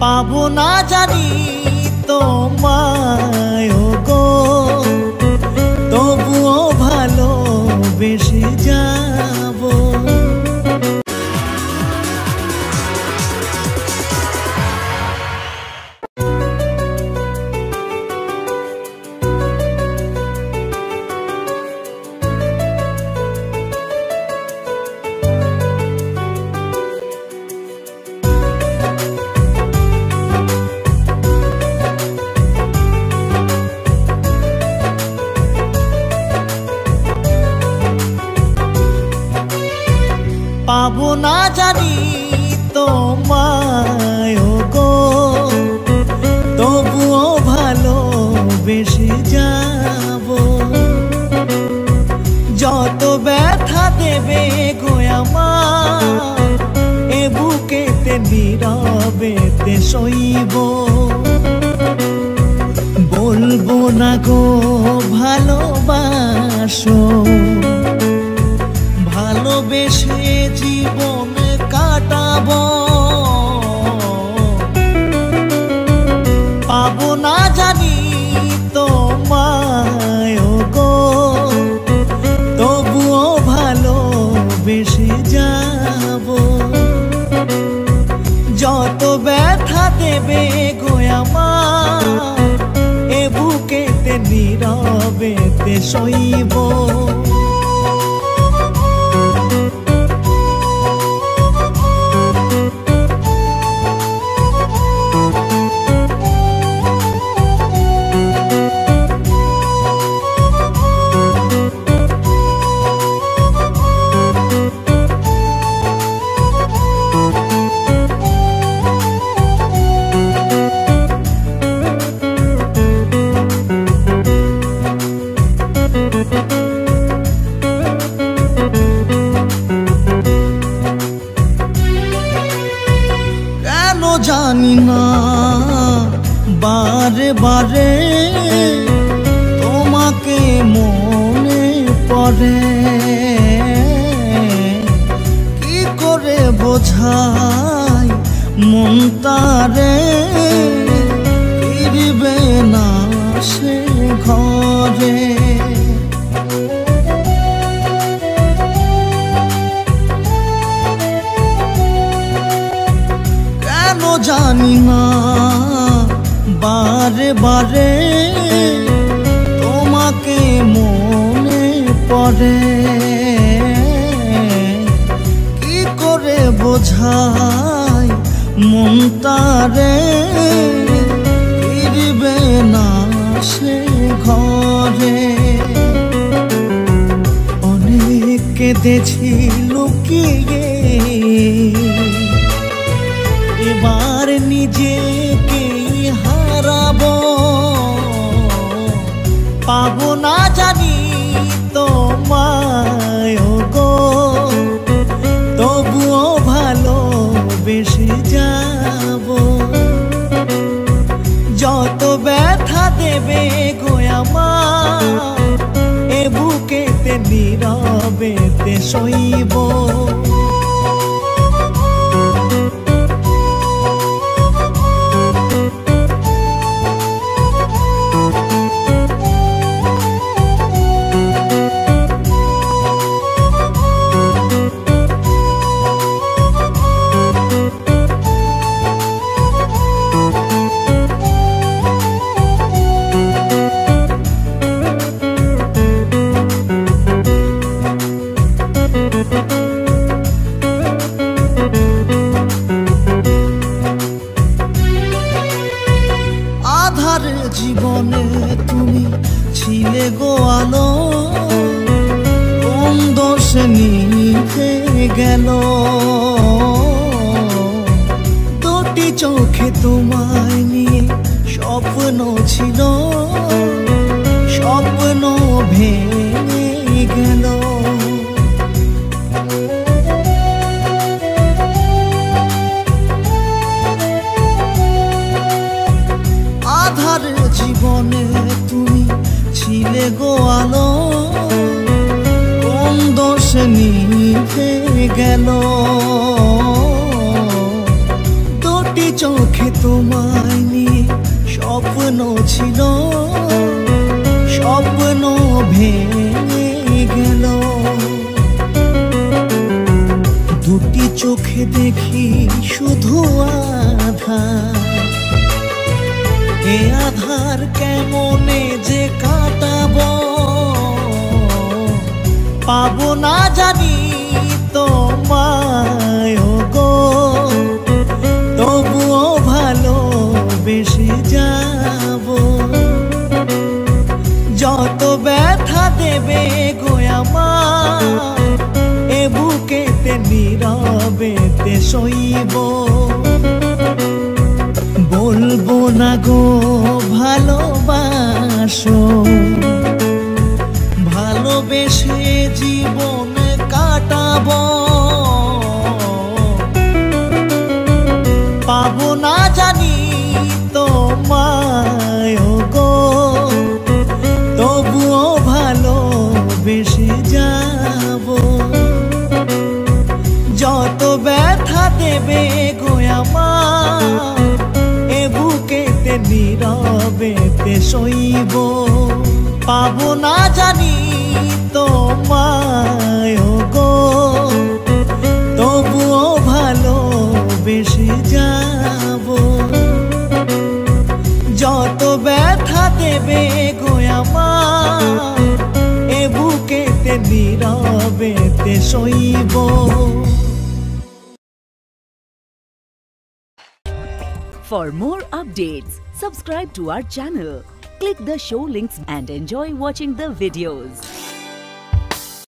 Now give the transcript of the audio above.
পাবো না জানি তোমায় গো, তবুও ভালোবেসে যাবো। পাবো না জানি তোমায় গো, তবুও ভালোবেসে যাবো। যত ব্যথা দেবে গো আমার, এ বুকেতে নীরবেতে সইব। বলবো না গো ভালোবাসো, ভালোবেসে জীবন কাটাবো। পাবো না জানি তোমায় গো, তবুও ভালোবেসে যাবো। যত ব্যথা দেবে গো আমার, এ বুকেতে নীরবেতে সইব। জানি না বারে বারে তোমাকে মনে পড়ে, কি করে বোঝাই মনটারে, ফিরবে না সে ঘরে। জানি না বারে বারে তোমাকে মনে পড়ে, কি করে বোঝাই মনটারে, ফিরবে না সে ঘরে। অনেক কেঁদেছি লুকিয়ে, এবার নিজেকে হারাবো। পাবো না জানি তোমায় গো, তবুও ভালোবেসে যাবো। যত ব্যথা দেবে গো আমার, এ বুকেতে নীরবেতে সইব। জীবনে তুমি ছিলে গো আলো, কোন দোষে নিভে গেল। দুটি চোখে তোমায় নিয়ে স্বপ্ন ছিল, স্বপ্ন ভেঙে গেল। জীবনে তুমি ছিলে গো আলো, কোন দোষে নিভে গেল। দুটি চোখে তোমায় নিয়ে স্বপ্ন ছিল, স্বপ্ন ভেঙে গেল। দুটি চোখে দেখি শুধু আধার, এ আধার কেমনে যে কাটাবো, পাবো না জানি তোমায় গো, তবুও ভালোবেসে যাব। যত ব্যথা দেবে গো আমার, এ বুকেতে নীরবেতে সইব। বলবো না গো ভালোবাসো, ভালোবেসে জীবন কাটাবো, পাবো না জানি তোমায় গো, তবুও ভালোবেসে যাব। যত ব্যথা দেবে গো আমার, এ বুকেতে নীরবেতে সইব। পাবো না জানি তোমায় গো, তবুও ভালোবেসে যাব। যত ব্যথা দেবে গো আমার, এ বুকেতে নীরবেতে সইব। For more updates, subscribe to our channel, click the show links and enjoy watching the videos.